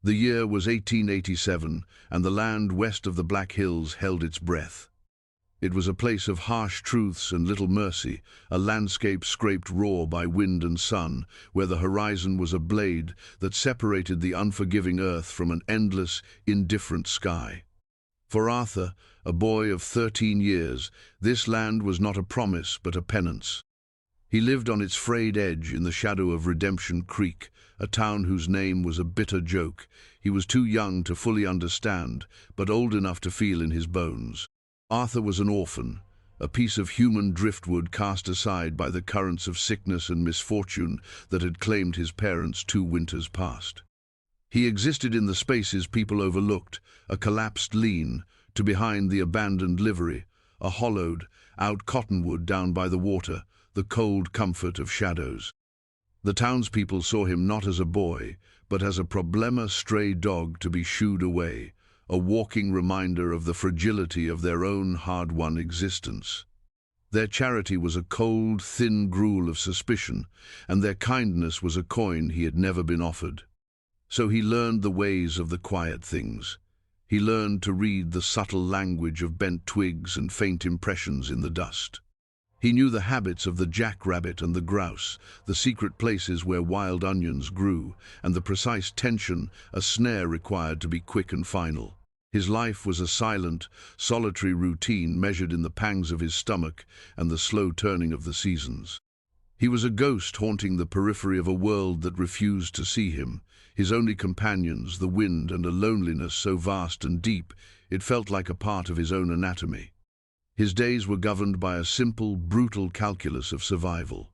The year was 1887, and the land west of the Black Hills held its breath. It was a place of harsh truths and little mercy, a landscape scraped raw by wind and sun, where the horizon was a blade that separated the unforgiving earth from an endless, indifferent sky. For Arthur, a boy of 13 years, this land was not a promise but a penance. He lived on its frayed edge in the shadow of Redemption Creek, a town whose name was a bitter joke. He was too young to fully understand, but old enough to feel in his bones. Arthur was an orphan, a piece of human driftwood cast aside by the currents of sickness and misfortune that had claimed his parents 2 winters past. He existed in the spaces people overlooked, a collapsed lean, to behind the abandoned livery, a hollowed-out cottonwood down by the water, the cold comfort of shadows. The townspeople saw him not as a boy, but as a problema stray dog to be shooed away, a walking reminder of the fragility of their own hard-won existence. Their charity was a cold, thin gruel of suspicion, and their kindness was a coin he had never been offered. So he learned the ways of the quiet things. He learned to read the subtle language of bent twigs and faint impressions in the dust. He knew the habits of the jackrabbit and the grouse, the secret places where wild onions grew, and the precise tension a snare required to be quick and final. His life was a silent, solitary routine measured in the pangs of his stomach and the slow turning of the seasons. He was a ghost haunting the periphery of a world that refused to see him, his only companions the wind and a loneliness so vast and deep it felt like a part of his own anatomy. His days were governed by a simple, brutal calculus of survival.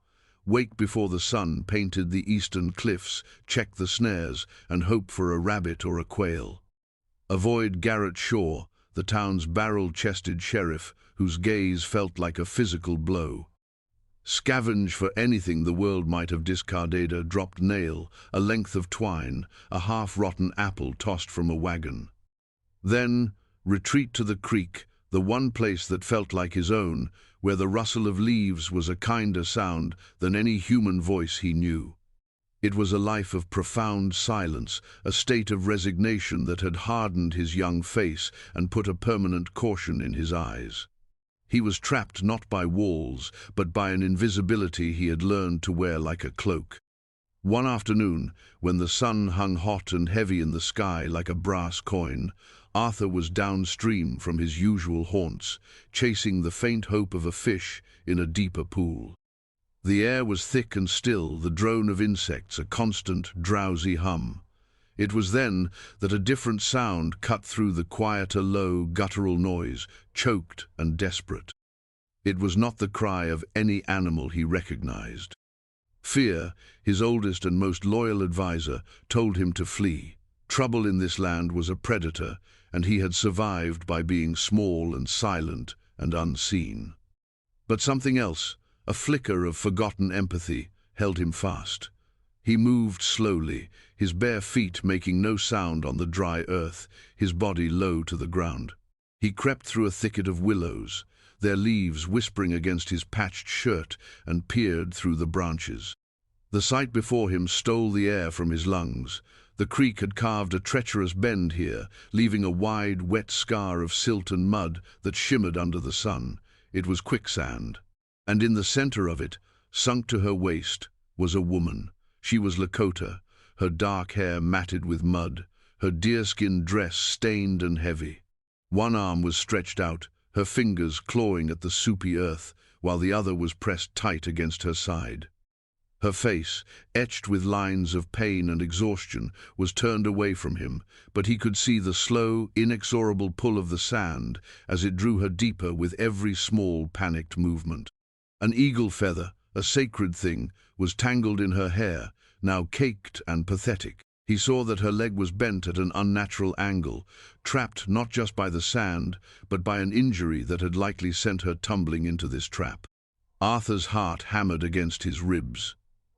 Wake before the sun painted the eastern cliffs, check the snares, and hope for a rabbit or a quail. Avoid Garrett Shaw, the town's barrel-chested sheriff, whose gaze felt like a physical blow. Scavenge for anything the world might have discarded: a dropped nail, a length of twine, a half-rotten apple tossed from a wagon. Then retreat to the creek, the one place that felt like his own, where the rustle of leaves was a kinder sound than any human voice he knew. It was a life of profound silence, a state of resignation that had hardened his young face and put a permanent caution in his eyes. He was trapped not by walls, but by an invisibility he had learned to wear like a cloak. One afternoon, when the sun hung hot and heavy in the sky like a brass coin, Arthur was downstream from his usual haunts, chasing the faint hope of a fish in a deeper pool. The air was thick and still, the drone of insects a constant, drowsy hum. It was then that a different sound cut through the quieter, low, guttural noise, choked and desperate. It was not the cry of any animal he recognized. Fear, his oldest and most loyal advisor, told him to flee. Trouble in this land was a predator, and he had survived by being small and silent and unseen. But something else, a flicker of forgotten empathy, held him fast. He moved slowly, his bare feet making no sound on the dry earth, his body low to the ground. He crept through a thicket of willows, their leaves whispering against his patched shirt, and peered through the branches. The sight before him stole the air from his lungs. The creek had carved a treacherous bend here, leaving a wide, wet scar of silt and mud that shimmered under the sun. It was quicksand. And in the center of it, sunk to her waist, was a woman. She was Lakota, her dark hair matted with mud, her deerskin dress stained and heavy. One arm was stretched out, her fingers clawing at the soupy earth, while the other was pressed tight against her side. Her face, etched with lines of pain and exhaustion, was turned away from him, but he could see the slow, inexorable pull of the sand as it drew her deeper with every small, panicked movement. An eagle feather, a sacred thing, was tangled in her hair, now caked and pathetic. He saw that her leg was bent at an unnatural angle, trapped not just by the sand, but by an injury that had likely sent her tumbling into this trap. Arthur's heart hammered against his ribs.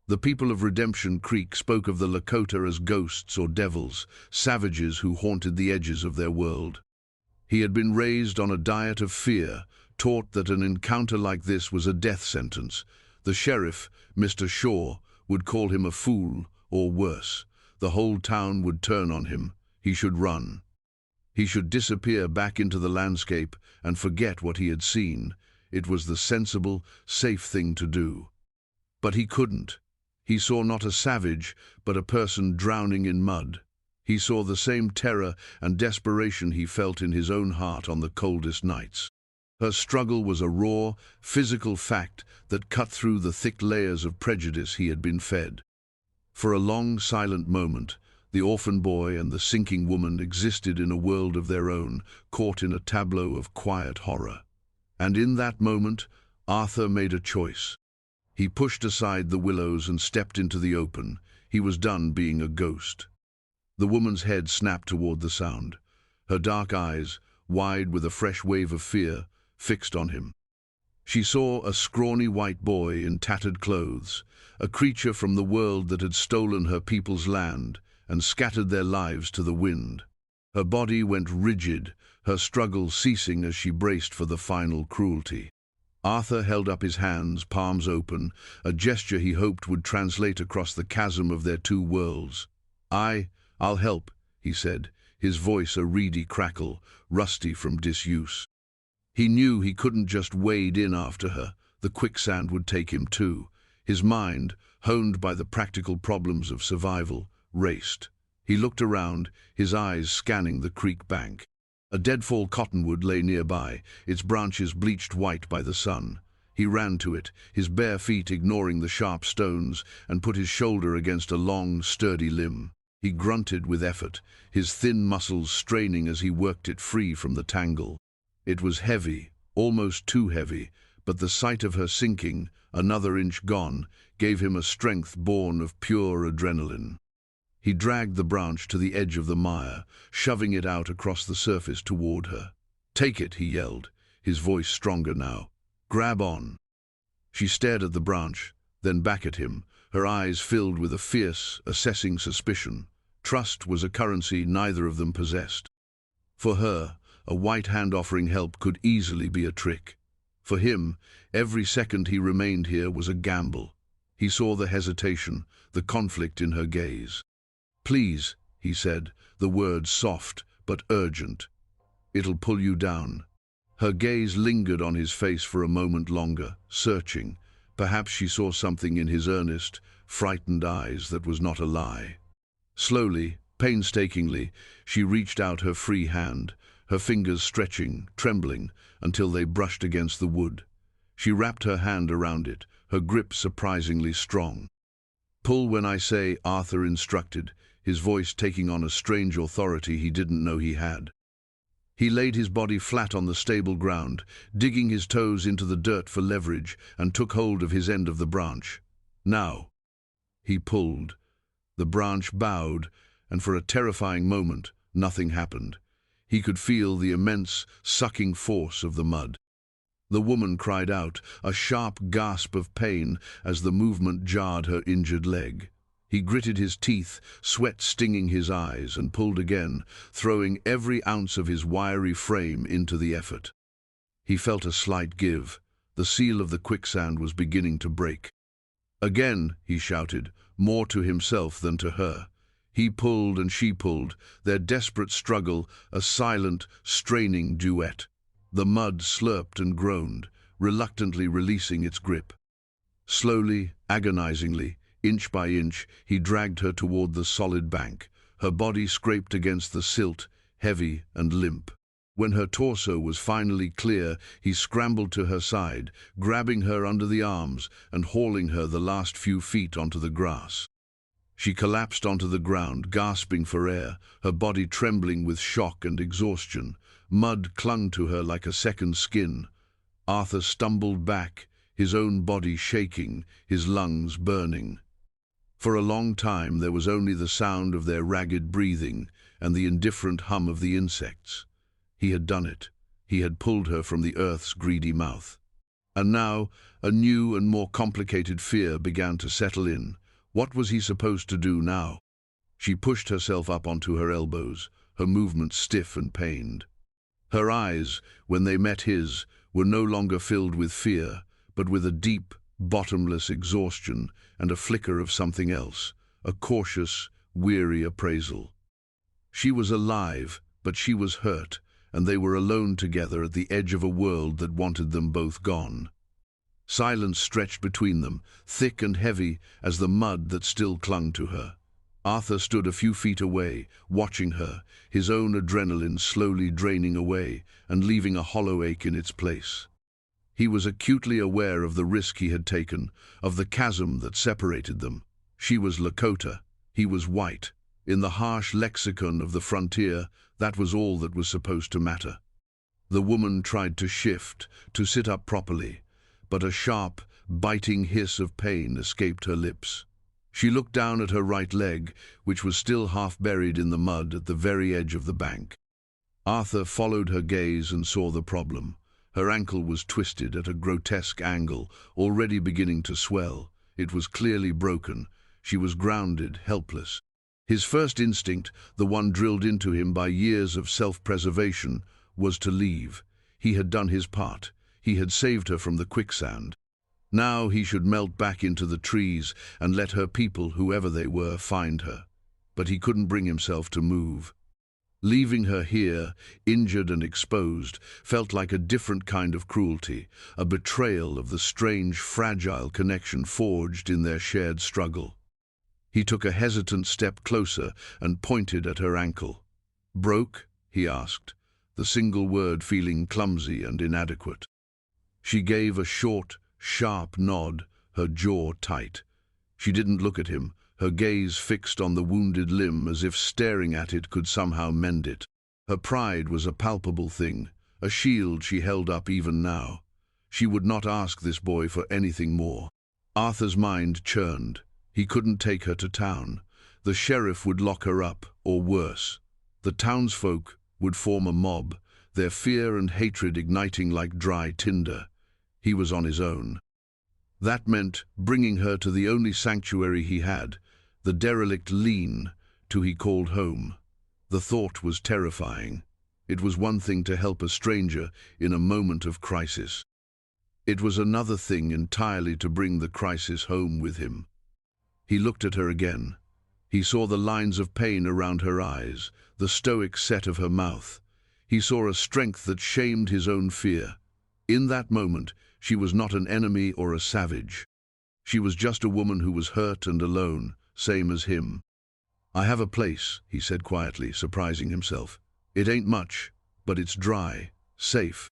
The people of Redemption Creek spoke of the Lakota as ghosts or devils, savages who haunted the edges of their world. He had been raised on a diet of fear, taught that an encounter like this was a death sentence. The sheriff, Mr. Shaw, would call him a fool, or worse. The whole town would turn on him. He should run. He should disappear back into the landscape and forget what he had seen. It was the sensible, safe thing to do. But he couldn't. He saw not a savage, but a person drowning in mud. He saw the same terror and desperation he felt in his own heart on the coldest nights. Her struggle was a raw, physical fact that cut through the thick layers of prejudice he had been fed. For a long, silent moment, the orphan boy and the sinking woman existed in a world of their own, caught in a tableau of quiet horror. And in that moment, Arthur made a choice. He pushed aside the willows and stepped into the open. He was done being a ghost. The woman's head snapped toward the sound. Her dark eyes, wide with a fresh wave of fear, fixed on him. She saw a scrawny white boy in tattered clothes, a creature from the world that had stolen her people's land and scattered their lives to the wind. Her body went rigid, her struggle ceasing as she braced for the final cruelty. Arthur held up his hands, palms open, a gesture he hoped would translate across the chasm of their two worlds. I'll help," he said, his voice a reedy crackle, rusty from disuse. He knew he couldn't just wade in after her. The quicksand would take him too. His mind, honed by the practical problems of survival, raced. He looked around, his eyes scanning the creek bank. A deadfall cottonwood lay nearby, its branches bleached white by the sun. He ran to it, his bare feet ignoring the sharp stones, and put his shoulder against a long, sturdy limb. He grunted with effort, his thin muscles straining as he worked it free from the tangle. It was heavy, almost too heavy, but the sight of her sinking, another inch gone, gave him a strength born of pure adrenaline. He dragged the branch to the edge of the mire, shoving it out across the surface toward her. "Take it," he yelled, his voice stronger now. "Grab on." She stared at the branch, then back at him, her eyes filled with a fierce, assessing suspicion. Trust was a currency neither of them possessed. For her, a white hand offering help could easily be a trick. For him, every second he remained here was a gamble. He saw the hesitation, the conflict in her gaze. "Please," he said, the words soft but urgent. "It'll pull you down." Her gaze lingered on his face for a moment longer, searching. Perhaps she saw something in his earnest, frightened eyes that was not a lie. Slowly, painstakingly, she reached out her free hand, her fingers stretching, trembling, until they brushed against the wood. She wrapped her hand around it, her grip surprisingly strong. "Pull when I say," Arthur instructed, his voice taking on a strange authority he didn't know he had. He laid his body flat on the stable ground, digging his toes into the dirt for leverage, and took hold of his end of the branch. "Now." He pulled. The branch bowed, and for a terrifying moment, nothing happened. He could feel the immense, sucking force of the mud. The woman cried out, a sharp gasp of pain as the movement jarred her injured leg. He gritted his teeth, sweat stinging his eyes, and pulled again, throwing every ounce of his wiry frame into the effort. He felt a slight give. The seal of the quicksand was beginning to break. "Again," he shouted, more to himself than to her. He pulled and she pulled, their desperate struggle a silent, straining duet. The mud slurped and groaned, reluctantly releasing its grip. Slowly, agonizingly, inch by inch, he dragged her toward the solid bank. Her body scraped against the silt, heavy and limp. When her torso was finally clear, he scrambled to her side, grabbing her under the arms and hauling her the last few feet onto the grass. She collapsed onto the ground, gasping for air, her body trembling with shock and exhaustion. Mud clung to her like a second skin. Arthur stumbled back, his own body shaking, his lungs burning. For a long time there was only the sound of their ragged breathing and the indifferent hum of the insects. He had done it. He had pulled her from the earth's greedy mouth. And now, a new and more complicated fear began to settle in. What was he supposed to do now? She pushed herself up onto her elbows, her movements stiff and pained. Her eyes, when they met his, were no longer filled with fear, but with a deep, bottomless exhaustion and a flicker of something else, a cautious, weary appraisal. She was alive, but she was hurt, and they were alone together at the edge of a world that wanted them both gone. Silence stretched between them, thick and heavy as the mud that still clung to her. Arthur stood a few feet away, watching her, his own adrenaline slowly draining away and leaving a hollow ache in its place. He was acutely aware of the risk he had taken, of the chasm that separated them. She was Lakota, he was white. In the harsh lexicon of the frontier, that was all that was supposed to matter. The woman tried to shift, to sit up properly, but a sharp, biting hiss of pain escaped her lips. She looked down at her right leg, which was still half buried in the mud at the very edge of the bank. Arthur followed her gaze and saw the problem. Her ankle was twisted at a grotesque angle, already beginning to swell. It was clearly broken. She was grounded, helpless. His first instinct, the one drilled into him by years of self-preservation, was to leave. He had done his part. He had saved her from the quicksand. Now he should melt back into the trees and let her people, whoever they were, find her. But he couldn't bring himself to move. Leaving her here, injured and exposed, felt like a different kind of cruelty, a betrayal of the strange, fragile connection forged in their shared struggle. He took a hesitant step closer and pointed at her ankle. "Broke?" he asked, the single word feeling clumsy and inadequate. She gave a short, sharp nod, her jaw tight. She didn't look at him, her gaze fixed on the wounded limb as if staring at it could somehow mend it. Her pride was a palpable thing, a shield she held up even now. She would not ask this boy for anything more. Arthur's mind churned. He couldn't take her to town. The sheriff would lock her up, or worse. The townsfolk would form a mob, their fear and hatred igniting like dry tinder. He was on his own. That meant bringing her to the only sanctuary he had, the derelict lean to he called home. The thought was terrifying. It was one thing to help a stranger in a moment of crisis. It was another thing entirely to bring the crisis home with him. He looked at her again. He saw the lines of pain around her eyes, the stoic set of her mouth. He saw a strength that shamed his own fear. In that moment, she was not an enemy or a savage. She was just a woman who was hurt and alone, same as him. "I have a place," he said quietly, surprising himself. "It ain't much, but it's dry, safe."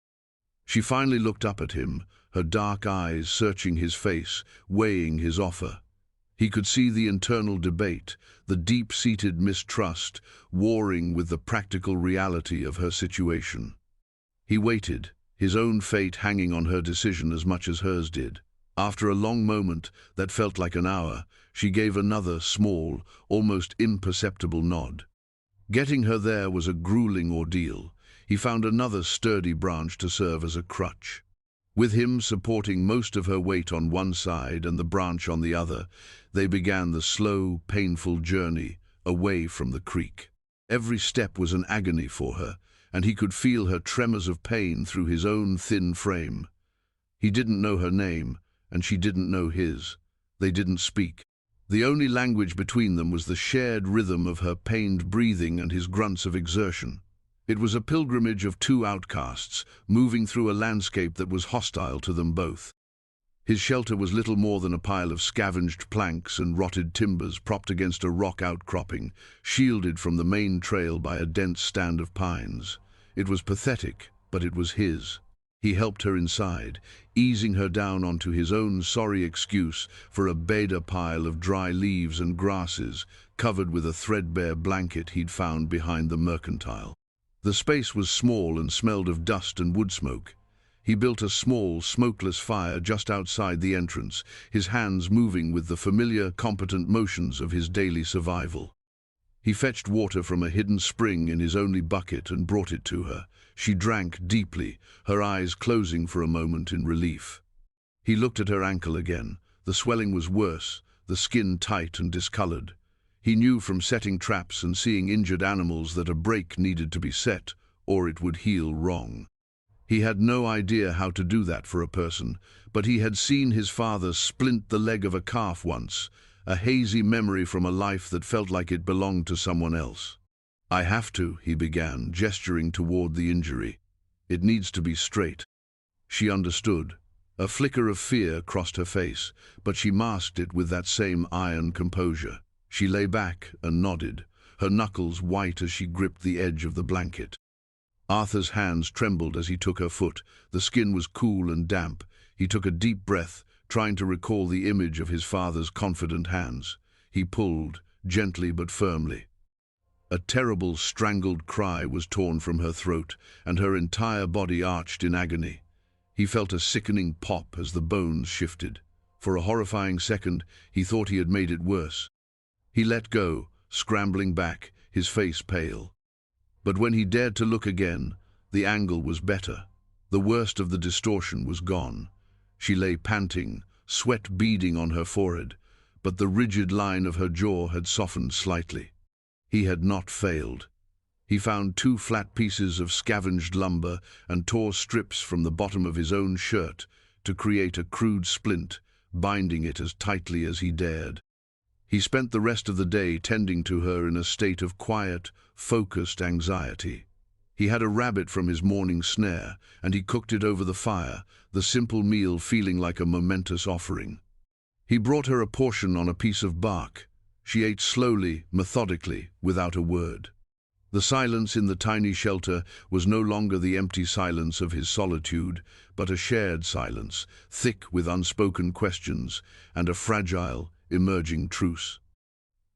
She finally looked up at him, her dark eyes searching his face, weighing his offer. He could see the internal debate, the deep-seated mistrust, warring with the practical reality of her situation. He waited, his own fate hanging on her decision as much as hers did. After a long moment that felt like an hour, she gave another small, almost imperceptible nod. Getting her there was a grueling ordeal. He found another sturdy branch to serve as a crutch. With him supporting most of her weight on one side and the branch on the other, they began the slow, painful journey away from the creek. Every step was an agony for her, and he could feel her tremors of pain through his own thin frame. He didn't know her name, and she didn't know his. They didn't speak. The only language between them was the shared rhythm of her pained breathing and his grunts of exertion. It was a pilgrimage of two outcasts, moving through a landscape that was hostile to them both. His shelter was little more than a pile of scavenged planks and rotted timbers propped against a rock outcropping, shielded from the main trail by a dense stand of pines. It was pathetic, but it was his. He helped her inside, easing her down onto his own sorry excuse for a beda pile of dry leaves and grasses, covered with a threadbare blanket he'd found behind the mercantile. The space was small and smelled of dust and wood smoke. He built a small, smokeless fire just outside the entrance, his hands moving with the familiar, competent motions of his daily survival. He fetched water from a hidden spring in his only bucket and brought it to her. She drank deeply, her eyes closing for a moment in relief. He looked at her ankle again. The swelling was worse, the skin tight and discolored. He knew from setting traps and seeing injured animals that a break needed to be set, or it would heal wrong. He had no idea how to do that for a person, but he had seen his father splint the leg of a calf once, a hazy memory from a life that felt like it belonged to someone else. "I have to," he began, gesturing toward the injury. "It needs to be straight." She understood. A flicker of fear crossed her face, but she masked it with that same iron composure. She lay back and nodded, her knuckles white as she gripped the edge of the blanket. Arthur's hands trembled as he took her foot. The skin was cool and damp. He took a deep breath, trying to recall the image of his father's confident hands. He pulled, gently but firmly. A terrible, strangled cry was torn from her throat, and her entire body arched in agony. He felt a sickening pop as the bones shifted. For a horrifying second, he thought he had made it worse. He let go, scrambling back, his face pale. But when he dared to look again, the angle was better. The worst of the distortion was gone. She lay panting, sweat beading on her forehead, but the rigid line of her jaw had softened slightly. He had not failed. He found 2 flat pieces of scavenged lumber and tore strips from the bottom of his own shirt to create a crude splint, binding it as tightly as he dared. He spent the rest of the day tending to her in a state of quiet, focused anxiety. He had a rabbit from his morning snare, and he cooked it over the fire, the simple meal feeling like a momentous offering. He brought her a portion on a piece of bark. She ate slowly, methodically, without a word. The silence in the tiny shelter was no longer the empty silence of his solitude, but a shared silence, thick with unspoken questions and a fragile, emerging truce.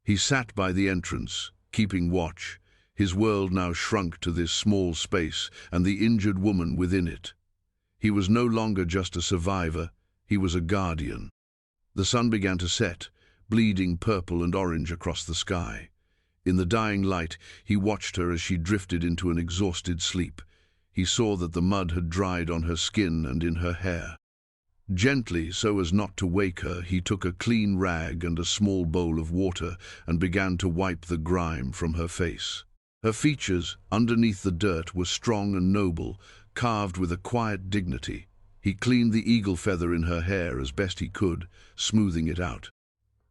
He sat by the entrance, keeping watch, his world now shrunk to this small space and the injured woman within it. He was no longer just a survivor, he was a guardian. The sun began to set, bleeding purple and orange across the sky. In the dying light, he watched her as she drifted into an exhausted sleep. He saw that the mud had dried on her skin and in her hair. Gently, so as not to wake her, he took a clean rag and a small bowl of water and began to wipe the grime from her face. Her features, underneath the dirt, were strong and noble, carved with a quiet dignity. He cleaned the eagle feather in her hair as best he could, smoothing it out.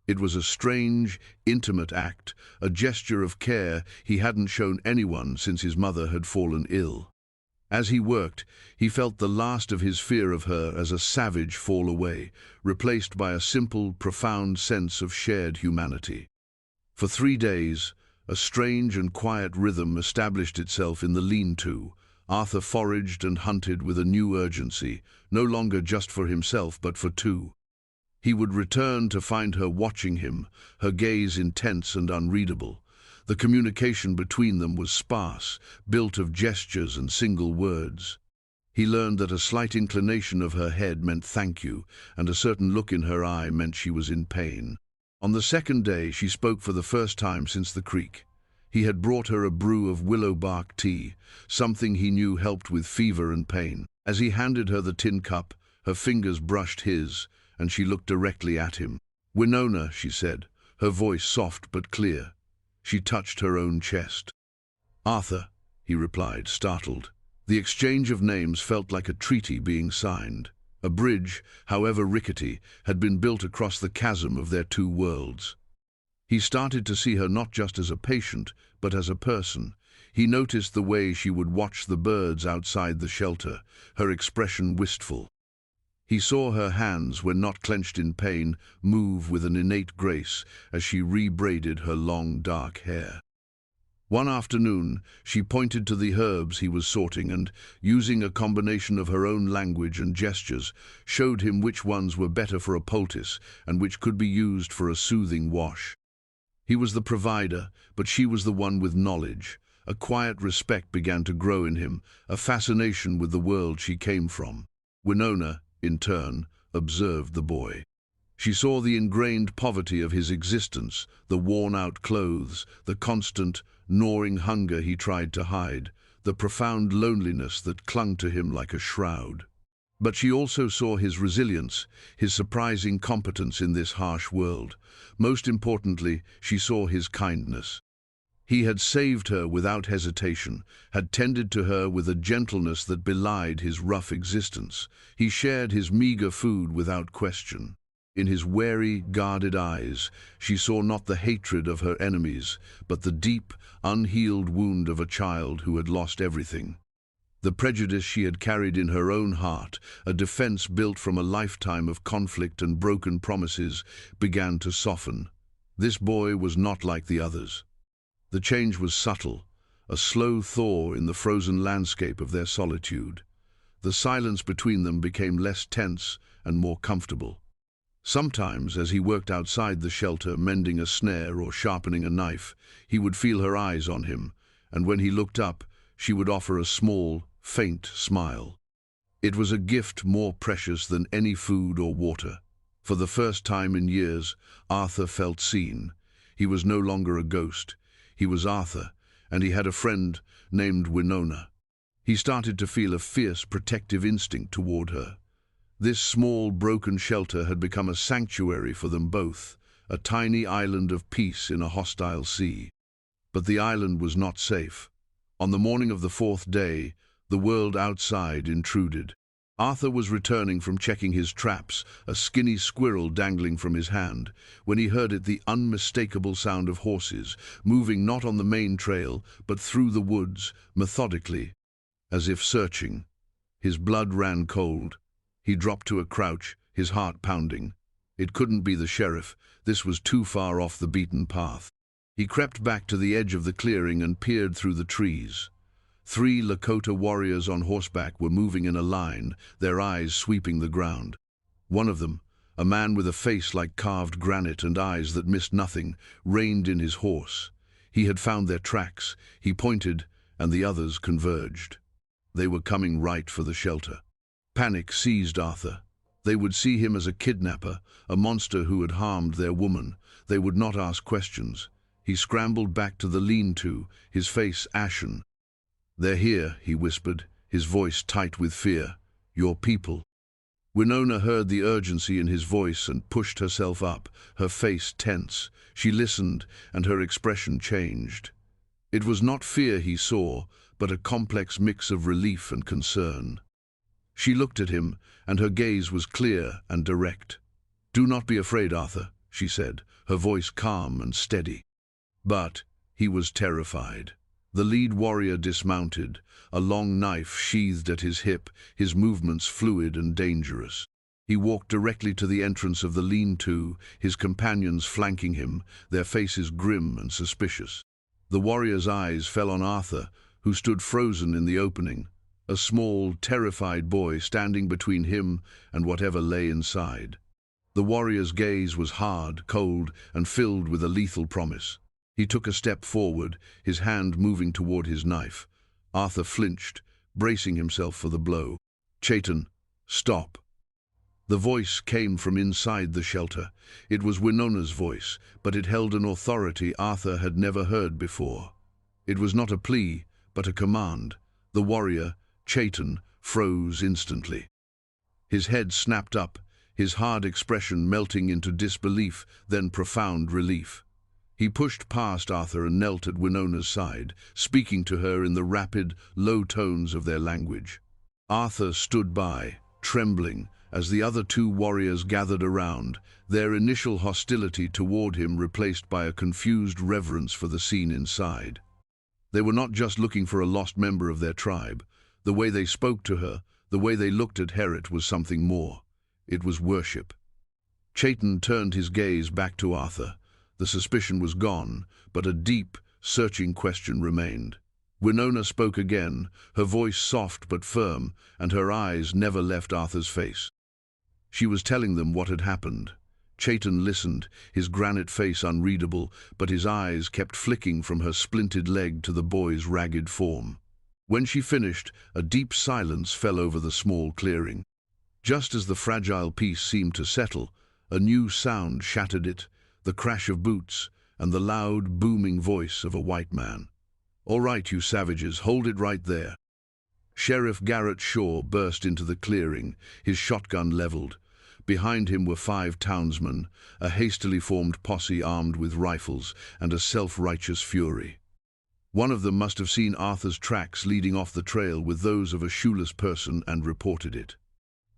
It was a strange, intimate act, a gesture of care he hadn't shown anyone since his mother had fallen ill. As he worked, he felt the last of his fear of her as a savage fall away, replaced by a simple, profound sense of shared humanity. For 3 days, a strange and quiet rhythm established itself in the lean-to. Arthur foraged and hunted with a new urgency, no longer just for himself but for 2. He would return to find her watching him, her gaze intense and unreadable. The communication between them was sparse, built of gestures and single words. He learned that a slight inclination of her head meant thank you, and a certain look in her eye meant she was in pain. On the 2nd day, she spoke for the first time since the creek. He had brought her a brew of willow bark tea, something he knew helped with fever and pain. As he handed her the tin cup, her fingers brushed his, and she looked directly at him. "Winona," she said, her voice soft but clear. She touched her own chest. "Arthur," he replied, startled. The exchange of names felt like a treaty being signed. A bridge, however rickety, had been built across the chasm of their 2 worlds. He started to see her not just as a patient, but as a person. He noticed the way she would watch the birds outside the shelter, her expression wistful. He saw her hands, when not clenched in pain, move with an innate grace as she rebraided her long, dark hair. One afternoon, she pointed to the herbs he was sorting and, using a combination of her own language and gestures, showed him which ones were better for a poultice and which could be used for a soothing wash. He was the provider, but she was the one with knowledge. A quiet respect began to grow in him, a fascination with the world she came from. Winona, in turn, observed the boy. She saw the ingrained poverty of his existence, the worn-out clothes, the constant, gnawing hunger he tried to hide, the profound loneliness that clung to him like a shroud. But she also saw his resilience, his surprising competence in this harsh world. Most importantly, she saw his kindness. He had saved her without hesitation, had tended to her with a gentleness that belied his rough existence. He shared his meager food without question. In his wary, guarded eyes, she saw not the hatred of her enemies, but the deep, unhealed wound of a child who had lost everything. The prejudice she had carried in her own heart, a defense built from a lifetime of conflict and broken promises, began to soften. This boy was not like the others. The change was subtle, a slow thaw in the frozen landscape of their solitude. The silence between them became less tense and more comfortable. Sometimes, as he worked outside the shelter, mending a snare or sharpening a knife, he would feel her eyes on him, and when he looked up, she would offer a small, faint smile. It was a gift more precious than any food or water. For the first time in years, Arthur felt seen. He was no longer a ghost. He was Arthur, and he had a friend named Winona. He started to feel a fierce, protective instinct toward her. This small, broken shelter had become a sanctuary for them both, a tiny island of peace in a hostile sea. But the island was not safe. On the morning of the fourth day, the world outside intruded. Arthur was returning from checking his traps, a skinny squirrel dangling from his hand, when he heard the unmistakable sound of horses, moving not on the main trail, but through the woods, methodically, as if searching. His blood ran cold. He dropped to a crouch, his heart pounding. It couldn't be the sheriff. This was too far off the beaten path. He crept back to the edge of the clearing and peered through the trees. 3 Lakota warriors on horseback were moving in a line, their eyes sweeping the ground. One of them, a man with a face like carved granite and eyes that missed nothing, reined in his horse. He had found their tracks. He pointed, and the others converged. They were coming right for the shelter. Panic seized Arthur. They would see him as a kidnapper, a monster who had harmed their woman. They would not ask questions. He scrambled back to the lean-to, his face ashen. "They're here," he whispered, his voice tight with fear. "Your people." Winona heard the urgency in his voice and pushed herself up, her face tense. She listened, and her expression changed. It was not fear he saw, but a complex mix of relief and concern. She looked at him, and her gaze was clear and direct. "Do not be afraid, Arthur," she said, her voice calm and steady. But he was terrified. The lead warrior dismounted, a long knife sheathed at his hip, his movements fluid and dangerous. He walked directly to the entrance of the lean-to, his companions flanking him, their faces grim and suspicious. The warrior's eyes fell on Arthur, who stood frozen in the opening, a small, terrified boy standing between him and whatever lay inside. The warrior's gaze was hard, cold, and filled with a lethal promise. He took a step forward, his hand moving toward his knife. Arthur flinched, bracing himself for the blow. "Chaitan, stop." The voice came from inside the shelter. It was Winona's voice, but it held an authority Arthur had never heard before. It was not a plea, but a command. The warrior, Chaitan, froze instantly. His head snapped up, his hard expression melting into disbelief, then profound relief. He pushed past Arthur and knelt at Winona's side, speaking to her in the rapid, low tones of their language. Arthur stood by, trembling, as the other 2 warriors gathered around, their initial hostility toward him replaced by a confused reverence for the scene inside. They were not just looking for a lost member of their tribe. The way they spoke to her, the way they looked at Heret was something more. It was worship. Chaitan turned his gaze back to Arthur. The suspicion was gone, but a deep, searching question remained. Winona spoke again, her voice soft but firm, and her eyes never left Arthur's face. She was telling them what had happened. Chaitan listened, his granite face unreadable, but his eyes kept flicking from her splinted leg to the boy's ragged form. When she finished, a deep silence fell over the small clearing. Just as the fragile peace seemed to settle, a new sound shattered it, the crash of boots and the loud, booming voice of a white man. "All right, you savages, hold it right there." Sheriff Garrett Shaw burst into the clearing, his shotgun leveled. Behind him were 5 townsmen, a hastily formed posse armed with rifles and a self-righteous fury. One of them must have seen Arthur's tracks leading off the trail with those of a shoeless person and reported it.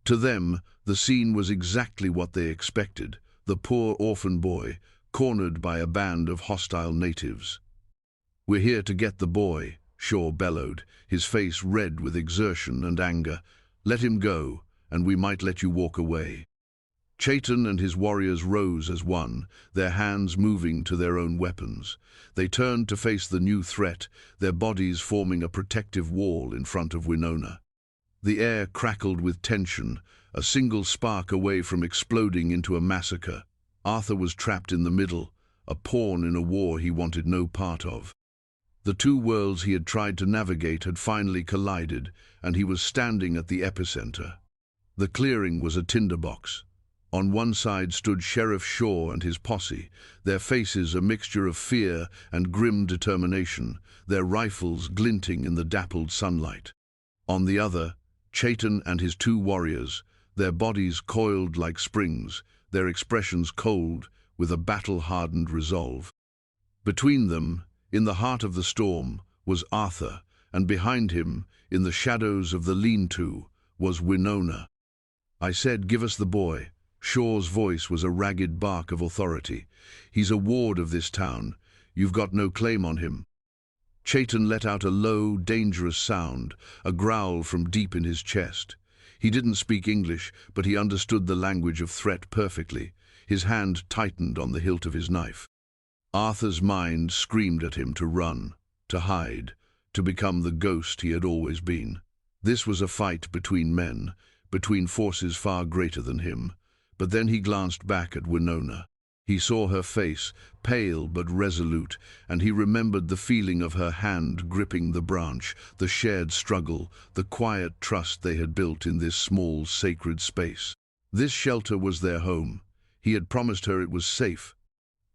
To them, the scene was exactly what they expected, the poor orphan boy, cornered by a band of hostile natives. "We're here to get the boy," Shaw bellowed, his face red with exertion and anger. "Let him go, and we might let you walk away." Chaitan and his warriors rose as one, their hands moving to their own weapons. They turned to face the new threat, their bodies forming a protective wall in front of Winona. The air crackled with tension, a single spark away from exploding into a massacre. Arthur was trapped in the middle, a pawn in a war he wanted no part of. The two worlds he had tried to navigate had finally collided, and he was standing at the epicenter. The clearing was a tinderbox. On one side stood Sheriff Shaw and his posse, their faces a mixture of fear and grim determination, their rifles glinting in the dappled sunlight. On the other, Chaitan and his two warriors, their bodies coiled like springs, their expressions cold, with a battle-hardened resolve. Between them, in the heart of the storm, was Arthur, and behind him, in the shadows of the lean-to, was Winona. "I said, give us the boy." Shaw's voice was a ragged bark of authority. "He's a ward of this town. You've got no claim on him." Chaitan let out a low, dangerous sound, a growl from deep in his chest. He didn't speak English, but he understood the language of threat perfectly. His hand tightened on the hilt of his knife. Arthur's mind screamed at him to run, to hide, to become the ghost he had always been. This was a fight between men, between forces far greater than him. But then he glanced back at Winona. He saw her face, pale but resolute, and he remembered the feeling of her hand gripping the branch, the shared struggle, the quiet trust they had built in this small, sacred space. This shelter was their home. He had promised her it was safe.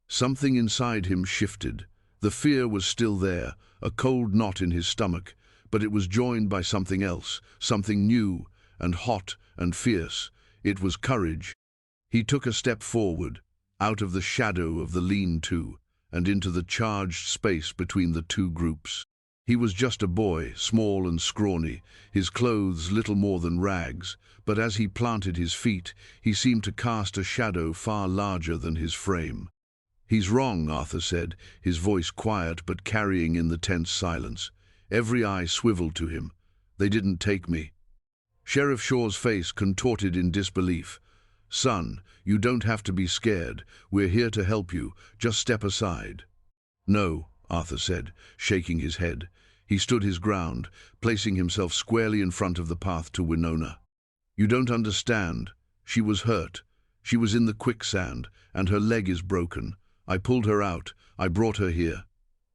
Something inside him shifted. The fear was still there, a cold knot in his stomach, but it was joined by something else, something new and hot and fierce. It was courage. He took a step forward, out of the shadow of the lean-to, and into the charged space between the two groups. He was just a boy, small and scrawny, his clothes little more than rags, but as he planted his feet, he seemed to cast a shadow far larger than his frame. "He's wrong," Arthur said, his voice quiet but carrying in the tense silence. Every eye swiveled to him. "They didn't take me." Sheriff Shaw's face contorted in disbelief. "Son, you don't have to be scared. We're here to help you. Just step aside." "No," Arthur said, shaking his head. He stood his ground, placing himself squarely in front of the path to Winona. "You don't understand. She was hurt. She was in the quicksand, and her leg is broken. I pulled her out. I brought her here."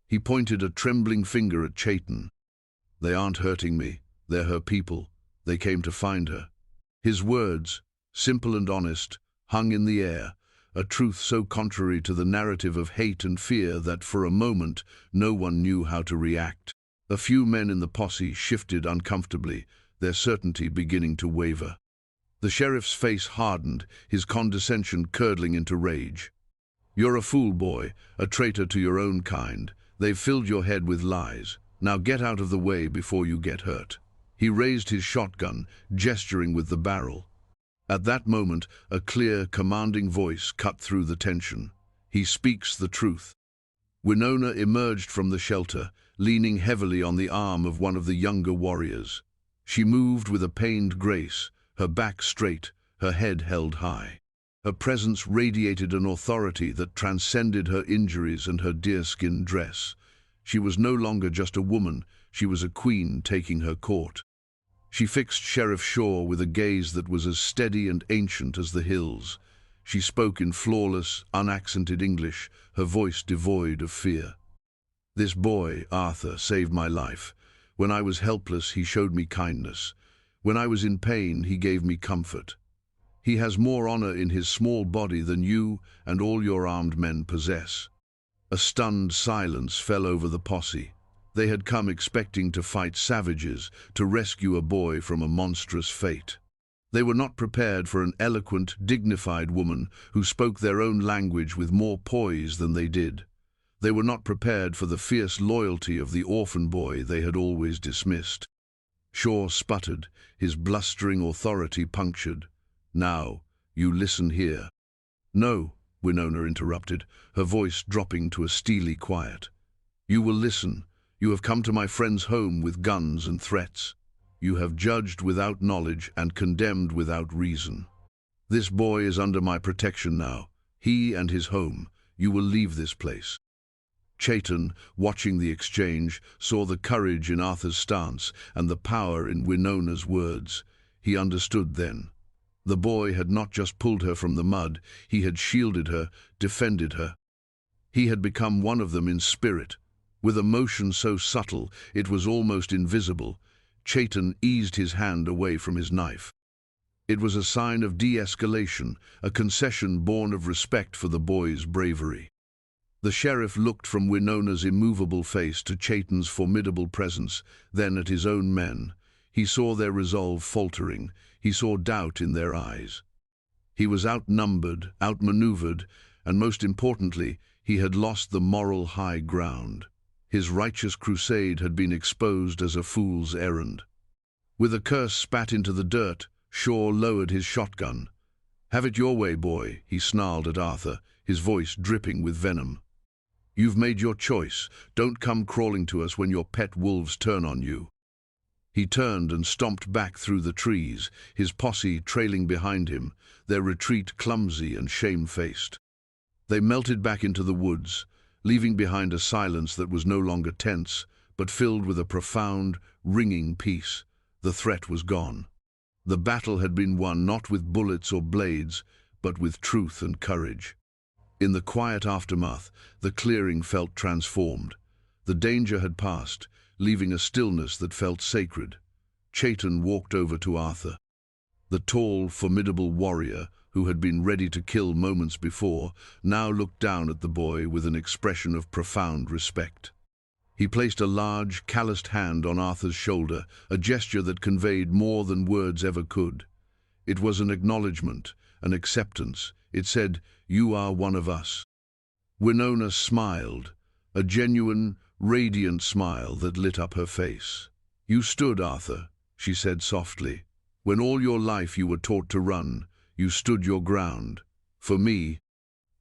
He pointed a trembling finger at Chaitan. "They aren't hurting me. They're her people. They came to find her." His words, simple and honest, hung in the air, a truth so contrary to the narrative of hate and fear that for a moment no one knew how to react. A few men in the posse shifted uncomfortably, their certainty beginning to waver. The sheriff's face hardened, his condescension curdling into rage. "You're a fool, boy, a traitor to your own kind. They've filled your head with lies. Now get out of the way before you get hurt." He raised his shotgun, gesturing with the barrel. At that moment, a clear, commanding voice cut through the tension. "He speaks the truth." Winona emerged from the shelter, leaning heavily on the arm of one of the younger warriors. She moved with a pained grace, her back straight, her head held high. Her presence radiated an authority that transcended her injuries and her deerskin dress. She was no longer just a woman, she was a queen taking her court. She fixed Sheriff Shaw with a gaze that was as steady and ancient as the hills. She spoke in flawless, unaccented English, her voice devoid of fear. "This boy, Arthur, saved my life. When I was helpless, he showed me kindness. When I was in pain, he gave me comfort. He has more honor in his small body than you and all your armed men possess." A stunned silence fell over the posse. They had come expecting to fight savages, to rescue a boy from a monstrous fate. They were not prepared for an eloquent, dignified woman who spoke their own language with more poise than they did. They were not prepared for the fierce loyalty of the orphan boy they had always dismissed. Shaw sputtered, his blustering authority punctured. "Now, you listen here." "No," Winona interrupted, her voice dropping to a steely quiet. "You will listen. You have come to my friend's home with guns and threats. You have judged without knowledge and condemned without reason. This boy is under my protection now. He and his home. You will leave this place." Chayton, watching the exchange, saw the courage in Arthur's stance and the power in Winona's words. He understood then. The boy had not just pulled her from the mud, he had shielded her, defended her. He had become one of them in spirit. With a motion so subtle it was almost invisible, Chayton eased his hand away from his knife. It was a sign of de-escalation, a concession born of respect for the boy's bravery. The sheriff looked from Winona's immovable face to Chayton's formidable presence, then at his own men. He saw their resolve faltering. He saw doubt in their eyes. He was outnumbered, outmaneuvered, and most importantly, he had lost the moral high ground. His righteous crusade had been exposed as a fool's errand. With a curse spat into the dirt, Shaw lowered his shotgun. "Have it your way, boy," he snarled at Arthur, his voice dripping with venom. "You've made your choice. Don't come crawling to us when your pet wolves turn on you." He turned and stomped back through the trees, his posse trailing behind him, their retreat clumsy and shame-faced. They melted back into the woods, leaving behind a silence that was no longer tense, but filled with a profound, ringing peace. The threat was gone. The battle had been won not with bullets or blades, but with truth and courage. In the quiet aftermath, the clearing felt transformed. The danger had passed, leaving a stillness that felt sacred. Chayton walked over to Arthur. The tall, formidable warrior, who had been ready to kill moments before, now looked down at the boy with an expression of profound respect. He placed a large, calloused hand on Arthur's shoulder, a gesture that conveyed more than words ever could. It was an acknowledgement, an acceptance. It said, "You are one of us." Winona smiled, a genuine, radiant smile that lit up her face. "You stood, Arthur," she said softly. "When all your life you were taught to run, you stood your ground. For me."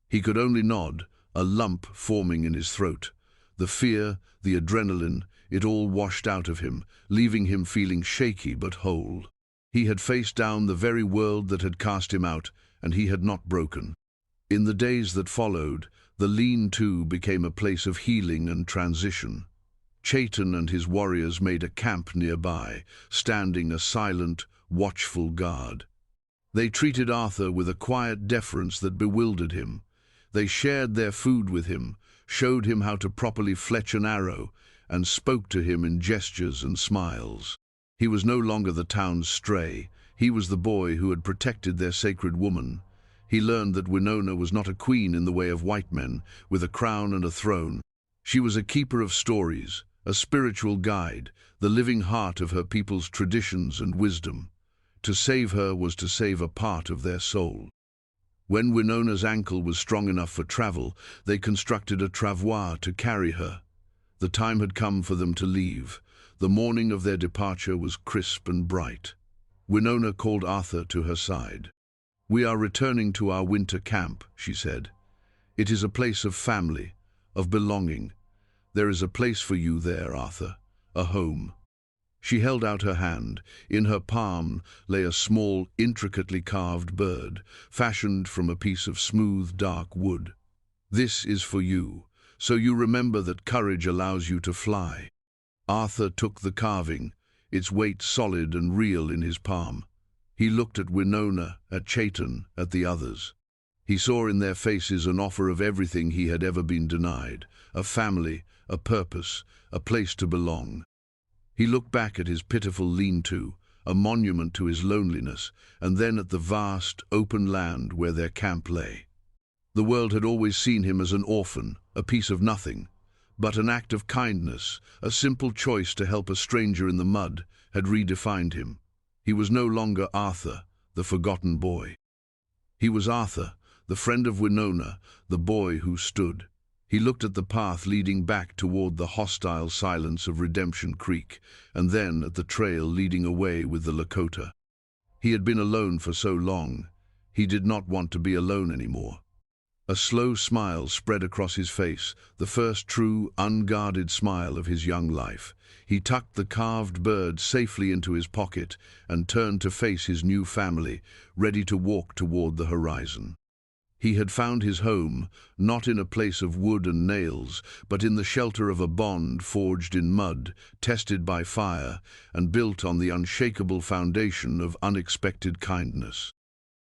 He could only nod, a lump forming in his throat. The fear, the adrenaline, it all washed out of him, leaving him feeling shaky but whole. He had faced down the very world that had cast him out, and he had not broken. In the days that followed, the lean-to became a place of healing and transition. Chayton and his warriors made a camp nearby, standing a silent, watchful guard. They treated Arthur with a quiet deference that bewildered him. They shared their food with him, showed him how to properly fletch an arrow, and spoke to him in gestures and smiles. He was no longer the town's stray. He was the boy who had protected their sacred woman. He learned that Winona was not a queen in the way of white men, with a crown and a throne. She was a keeper of stories, a spiritual guide, the living heart of her people's traditions and wisdom. To save her was to save a part of their soul. When Winona's ankle was strong enough for travel, they constructed a travois to carry her. The time had come for them to leave. The morning of their departure was crisp and bright. Winona called Arthur to her side. "We are returning to our winter camp," she said. "It is a place of family, of belonging. There is a place for you there, Arthur, a home." She held out her hand. In her palm lay a small, intricately carved bird, fashioned from a piece of smooth, dark wood. "This is for you, so you remember that courage allows you to fly." Arthur took the carving, its weight solid and real in his palm. He looked at Winona, at Chayton, at the others. He saw in their faces an offer of everything he had ever been denied, a family, a purpose, a place to belong. He looked back at his pitiful lean-to, a monument to his loneliness, and then at the vast, open land where their camp lay. The world had always seen him as an orphan, a piece of nothing, but an act of kindness, a simple choice to help a stranger in the mud, had redefined him. He was no longer Arthur, the forgotten boy. He was Arthur, the friend of Winona, the boy who stood. He looked at the path leading back toward the hostile silence of Redemption Creek, and then at the trail leading away with the Lakota. He had been alone for so long. He did not want to be alone anymore. A slow smile spread across his face, the first true, unguarded smile of his young life. He tucked the carved bird safely into his pocket and turned to face his new family, ready to walk toward the horizon. He had found his home, not in a place of wood and nails, but in the shelter of a bond forged in mud, tested by fire, and built on the unshakable foundation of unexpected kindness.